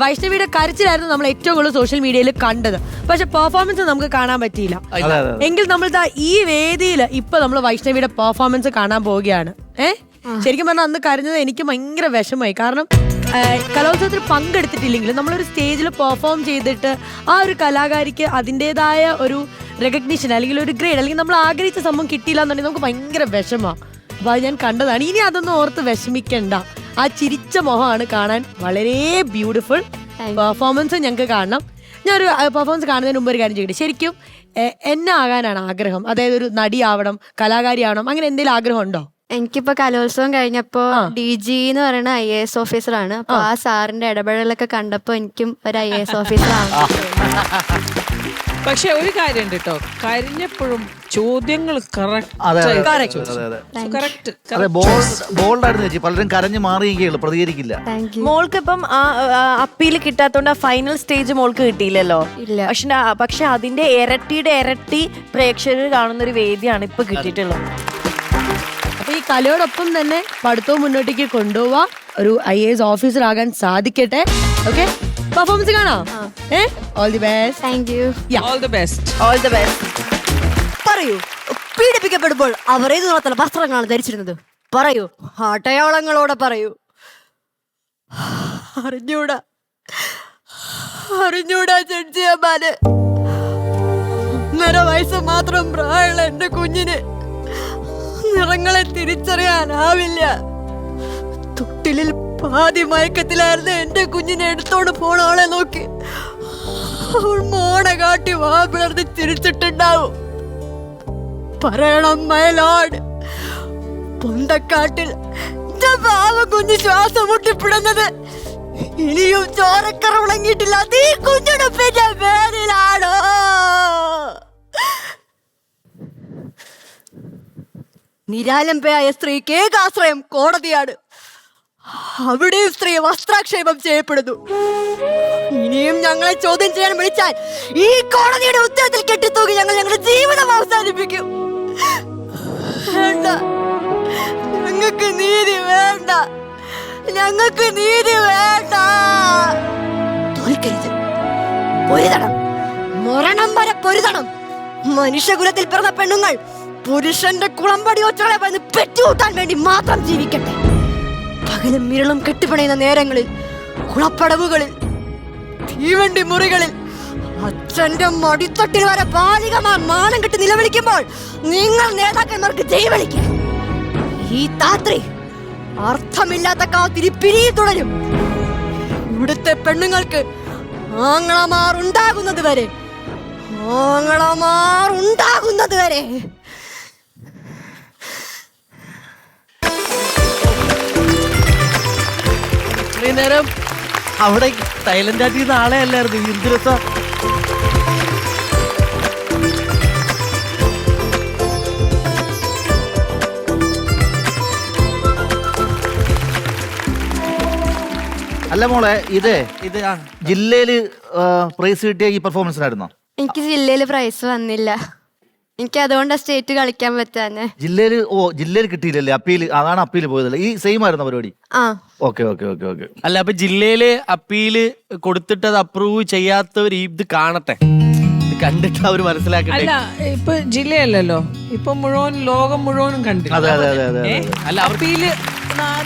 വൈഷ്ണവിയുടെ കരച്ചിലായിരുന്നു നമ്മൾ ഏറ്റവും കൂടുതൽ സോഷ്യൽ മീഡിയയിൽ കണ്ടത്. പക്ഷെ പെർഫോമൻസ് നമുക്ക് കാണാൻ പറ്റിയില്ല. എങ്കിൽ നമ്മൾ ഈ വേദിയിൽ ഇപ്പൊ നമ്മൾ വൈഷ്ണവിയുടെ പെർഫോമൻസ് കാണാൻ പോവുകയാണ്. ശരിക്കും പറഞ്ഞാൽ അന്ന് കരഞ്ഞത് എനിക്ക് ഭയങ്കര വിഷമമായി. കാരണം കലോത്സവത്തിൽ പങ്കെടുത്തിട്ടില്ലെങ്കിലും നമ്മളൊരു സ്റ്റേജിൽ പെർഫോം ചെയ്തിട്ട് ആ ഒരു കലാകാരിക്ക് അതിൻ്റെതായ ഒരു റെക്കഗ്നീഷൻ അല്ലെങ്കിൽ ഒരു ഗ്രേഡ് അല്ലെങ്കിൽ നമ്മൾ ആഗ്രഹിച്ച സംഭവം കിട്ടിയില്ല എന്നുണ്ടെങ്കിൽ നമുക്ക് ഭയങ്കര വിഷമമാണ്. അപ്പോൾ അത് ഞാൻ കണ്ടതാണ്. ഇനി അതൊന്നും ഓർത്ത് വിഷമിക്കണ്ട. ആ ചിരിച്ച മുഖമാണ് കാണാൻ വളരെ ബ്യൂട്ടിഫുൾ. പെർഫോമൻസ് ഞങ്ങൾക്ക് കാണണം. ഞാനൊരു പെർഫോമൻസ് കാണുന്നതിന് മുമ്പ് ഒരു കാര്യം ചെയ്യട്ടെ. ശരിക്കും എന്നെ ആകാനാണ് ആഗ്രഹം? അതായത് ഒരു നടിയാവണം, കലാകാരി ആവണം, അങ്ങനെ എന്തെങ്കിലും ആഗ്രഹം ഉണ്ടോ? എനിക്കിപ്പോ കലോത്സവം കഴിഞ്ഞപ്പോ DG എന്ന് പറയുന്ന IAS ഓഫീസറാണ്. അപ്പൊ ആ സാറിന്റെ ഇടപെടലൊക്കെ കണ്ടപ്പോ എനിക്കും ഒരു IAS ഓഫീസർ ആണ്. പക്ഷെ ഒരു കാര്യം ഉണ്ട് കേട്ടോ, കഴിഞ്ഞപ്പോഴും ചോദ്യങ്ങൾ പലരും കരഞ്ഞു മാറിയെങ്കിലും പ്രതികരിക്കില്ല. മോൾക്ക് ഇപ്പം അപ്പീൽ കിട്ടാത്തോണ്ട് ഫൈനൽ സ്റ്റേജ് മോൾക്ക് കിട്ടിയില്ലല്ലോ. പക്ഷെ അതിന്റെ ഇരട്ടി പ്രേക്ഷകർ കാണുന്ന ഒരു വേദിയാണ് ഇപ്പൊ കിട്ടിയിട്ടുള്ളത്. അപ്പൊ ഈ കലയോടൊപ്പം തന്നെ പഠിത്തവും മുന്നോട്ടേക്ക് കൊണ്ടുപോവാ, ഒരു IAS ഓഫീസർ ആകാൻ സാധിക്കട്ടെ. ഓക്കെ, പെർഫോമൻസ് കാണാം. All the best. Thank you. All the best. All the best. പറയൂ, പീഡിപ്പിക്കപ്പെടുമ്പോൾ അവർ ഏത് നിറത്തിലുള്ള വസ്ത്രങ്ങളാണ് ധരിച്ചിരുന്നത്? പറയൂ, അടയാളങ്ങളോടെ പറയൂ. അറിഞ്ഞൂടാ ജഡ്ജിയമ്മാന്. 1.5 വയസ്സ് മാത്രം പ്രായമുള്ള എന്റെ കുഞ്ഞിന് നിറങ്ങളെ തിരിച്ചറിയാനാവില്ല. തൊട്ടിലിൽ പാതി മയക്കത്തിലായിരുന്നു എന്റെ കുഞ്ഞിനെ എടുത്തോണ്ട് പോണ ആളെ നോക്കി അവൾ മോണ കാട്ടി വാ പിളർന്ന് ചിരിച്ചിട്ടുണ്ടാവും. പറയണം മൈലോഡ്, പൊന്തക്കാട്ടിൽ പാവ കുഞ്ഞ് ശ്വാസം മുട്ടിപ്പിടുന്നത് ഇനിയും ചോരക്കറ വിളങ്ങിയിട്ടില്ലാത്ത ഈ കുഞ്ഞുടുപ്പിന്റെ പേരിലാണോ? നിരാലംബയായ സ്ത്രീക്ക് ഏകാശ്രയം കോടതിയാണ്. അവിടെയും സ്ത്രീ വസ്ത്രാക്ഷേപം ചെയ്യപ്പെടുന്നു. ഇനിയും ഞങ്ങളെ ചോദ്യം ചെയ്യാൻ വിളിച്ചാൽ ഈ കോടതിയുടെ ഉത്തരത്തിൽ കെട്ടിത്തൂക്കി ഞങ്ങൾ ഞങ്ങളുടെ ജീവിതം അവസാനിപ്പിക്കും. വേണ്ട, ഞങ്ങൾക്ക് നീതി വേണ്ട, ഞങ്ങൾക്ക് നീതി വേണ്ട. തോൽക്കരുത്, പൊരുതണം, മരണം വരെ പൊരുതണം. മനുഷ്യകുലത്തിൽ പിറന്ന പെണ്ണുങ്ങൾ പുരുഷന്റെ കുളമ്പടി ഒച്ചകളെ വന്ന് പെറ്റുകൂട്ടാൻ വേണ്ടി മാത്രം ജീവിക്കട്ടെ. പകലും മിരളും കെട്ടിപ്പണയുന്ന നേരങ്ങളിൽ, കുളപ്പടവുകളിൽ, തീവണ്ടി മുറികളിൽ, അച്ഛന്റെ മടിത്തട്ടിൽ വരെ ബാലികമാർ മാനം കെട്ടി നിലവിളിക്കുമ്പോൾ നിങ്ങൾ നേതാക്കന്മാർക്ക് ജൈവളിക്കുക. ഈ രാത്രി അർത്ഥമില്ലാത്ത കാത്തിരി പിരിയിൽ തുടരും. ഇവിടുത്തെ പെണ്ണുങ്ങൾക്ക് ആങ്ങളമാർ ഉണ്ടാകുന്നത് വരെ, ആങ്ങളമാർ ഉണ്ടാകുന്നത് വരെ. ഇത്രയും നേരം അവിടെ സൈലന്റ് ആയിട്ട് ആളെ അല്ലായിരുന്നു. എന്ത് രസം. അല്ല മോളെ, ഇത് ജില്ലയില് പ്രൈസ് കിട്ടിയ ഈ പെർഫോമൻസിനായിരുന്നോ? എനിക്ക് ജില്ലയിൽ പ്രൈസ് വന്നില്ല. എനിക്ക് അതുകൊണ്ട് സ്റ്റേറ്റ് കളിക്കാൻ പറ്റാന്നെ. ജില്ലയിൽ കിട്ടിയില്ലല്ലേ? അപ്പീൽ, അതാണ് അപ്പീൽ പോയതല്ലേ? ഈ സെയിം ആയിരുന്ന പരിപാടി? ഓക്കെ. അല്ല, അപ്പൊ ജില്ലയില് അപ്പീല് കൊടുത്തിട്ട് അത് അപ്രൂവ് ചെയ്യാത്തവർ ഇത് കാണട്ടെ, ഇത് കണ്ടിട്ട് അവര് മനസ്സിലാക്കട്ടെ. അല്ല, ഇപ്പൊ ജില്ലയല്ലല്ലോ, ഇപ്പൊ മുഴുവൻ ലോകം മുഴുവനും കണ്ടില്ല. അല്ല, അപ്പീല്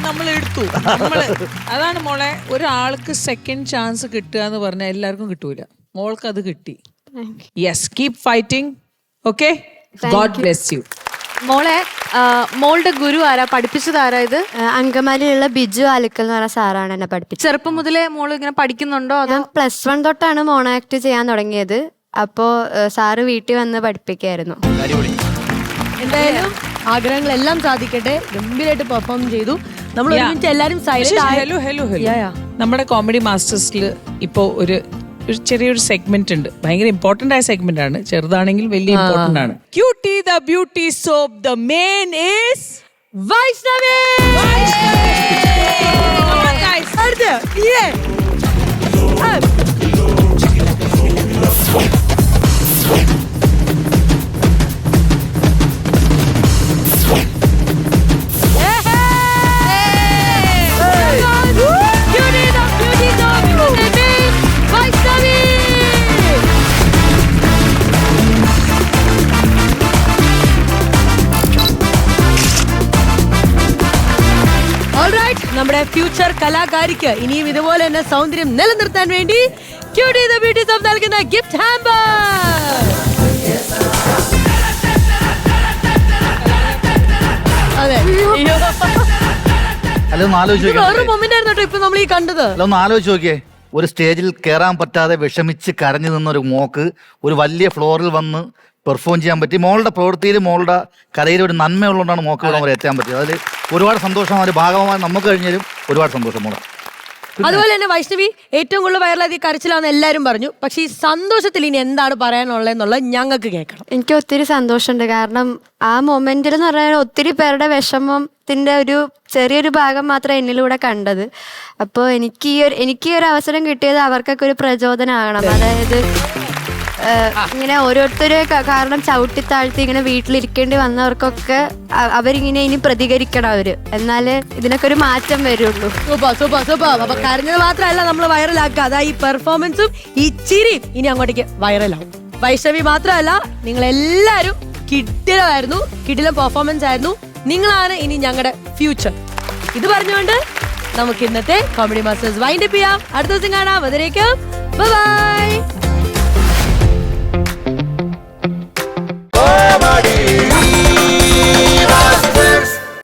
നമ്മൾ എടുത്തു. അതാണ് മോളെ, ഒരാൾക്ക് സെക്കൻഡ് ചാൻസ് കിട്ടുക എന്ന് പറഞ്ഞാൽ എല്ലാവർക്കും കിട്ടൂല. മോൾക്ക് അത് കിട്ടി. Yes, keep fighting. Okay, God bless you. മോളെ, മോളുടെ ഗുരു ആരാ, പഠിപ്പിച്ചത് ആരാ? ഇത് അങ്കമാലിയിലുള്ള ബിജു ആലിക്കൽ എന്ന് പറഞ്ഞ സാറാണ് എന്നെ പഠിപ്പിച്ചത്. ചെറുപ്പം മുതലേ മോള് ഇങ്ങനെ പഠിക്കുന്നുണ്ടോ? അതോ +1 തൊട്ടാണ് മോണോ ആക്ട് ചെയ്യാൻ തുടങ്ങിയത്. അപ്പോ സാറ് വീട്ടിൽ വന്ന് പഠിപ്പിക്കായിരുന്നു. എന്തായാലും ആഗ്രഹങ്ങളെല്ലാം സാധിക്കട്ടെ. ഗംഭീരമായിട്ട് പെർഫോം ചെയ്തു. നമ്മൾ ഒരുമിച്ച് എല്ലാരും സൈലന്റ്. നമ്മുടെ കോമഡി മാസ്റ്റേഴ്സിൽ ഇപ്പോ ഒരു ചെറിയൊരു സെഗ്മെന്റ് ഉണ്ട്. ഭയങ്കര ഇമ്പോർട്ടന്റ് ആയ സെഗ്മെന്റ് ആണ്. ചെറുതാണെങ്കിൽ വലിയ ഇമ്പോർട്ടന്റ് ആണ്. Cutie the beauty soap. The main is Vaishnavi. Beauty, the beauty, the beauty. Future കലാകാരിക്ക് ഇനിയും ഇതുപോലെ തന്നെ സൗന്ദര്യം നിലനിർത്താൻ വേണ്ടി ക്യൂട്ടി ദ ബ്യൂട്ടി സോപ്പ് നൽകുന്ന ഗിഫ്റ്റ് ഹാമ്പർ. അതെ, അല്ല ഒന്ന് ആലോചിച്ച് ഇത് നോക്കിയേ. വേറൊരു മൊമെന്റ് ആയിരുന്നു കേട്ടോ ഇപ്പൊ നമ്മൾ ഈ കണ്ടത്. അല്ല ഒന്ന് ആലോചിച്ച് നോക്കിയേ, ഒരു സ്റ്റേജിൽ കയറാൻ പറ്റാതെ വിഷമിച്ച് കരഞ്ഞു നിന്ന ഒരു മോക്ക് ഒരു വലിയ ഫ്ലോറിൽ വന്ന് പെർഫോം ചെയ്യാൻ പറ്റി. മോളുടെ പ്രവൃത്തിയിൽ മോളുടെ കലയിൽ ഒരു നന്മയുള്ളതുകൊണ്ടാണ് മോക്ക് ഇവിടെ വരെ എത്താൻ പറ്റിയത്. അതിൽ ഒരുപാട് സന്തോഷം, അതിന്റെ ഭാഗമായി നമുക്ക് കഴിഞ്ഞാലും ഒരുപാട് സന്തോഷം മോളെ. അതുപോലെ തന്നെ വൈഷ്ണവി ഏറ്റവും കൂടുതൽ വൈറലായി കരച്ചിലാന്ന് എല്ലാരും പറഞ്ഞു. പക്ഷെ ഈ സന്തോഷത്തിൽ ഇനി എന്താണ് പറയാനുള്ളതെന്നുള്ളത് ഞങ്ങൾക്ക് കേൾക്കണം. എനിക്ക് ഒത്തിരി സന്തോഷമുണ്ട്. കാരണം ആ മൊമെന്റിൽ എന്ന് പറഞ്ഞാൽ ഒത്തിരി പേരുടെ വിഷമത്തിന്റെ ഒരു ചെറിയൊരു ഭാഗം മാത്രമേ എന്നിലൂടെ കണ്ടത്. അപ്പോൾ എനിക്ക് ഈ ഒരു അവസരം കിട്ടിയത് അവർക്കൊക്കെ ഒരു പ്രചോദനമാകണം. അതായത് ഇങ്ങനെ ഓരോരുത്തരെ കാരണം ചവിട്ടി താഴ്ത്തി ഇങ്ങനെ വീട്ടിലിരിക്കേണ്ടി വന്നവർക്കൊക്കെ അവരിങ്ങനെ ഇനി പ്രതികരിക്കണം അവര്, എന്നാലേ ഇതിനൊക്കെ ഒരു മാറ്റം വരുള്ളൂ. അപ്പൊ കരഞ്ഞത് മാത്രമല്ല നമ്മൾ വൈറലാക്കുക, അതാ ഈ പെർഫോമൻസും ഈ ചിരിയും ഇനി അങ്ങോട്ടേക്ക് വൈറലാവും. വൈഷ്ണവി മാത്രമല്ല, നിങ്ങൾ എല്ലാരും കിടിലമായിരുന്നു, കിടിലം പെർഫോമൻസ് ആയിരുന്നു. നിങ്ങളാണ് ഇനി ഞങ്ങളുടെ ഫ്യൂച്ചർ. ഇത് പറഞ്ഞുകൊണ്ട് നമുക്ക് ഇന്നത്തെ കോമഡി മാസ്റ്റേഴ്സ് വൈൻഡ് അപ്പ് ചെയ്യാം. അടുത്ത ദിവസം കാണാം. അതിലേക്ക് ബൈ.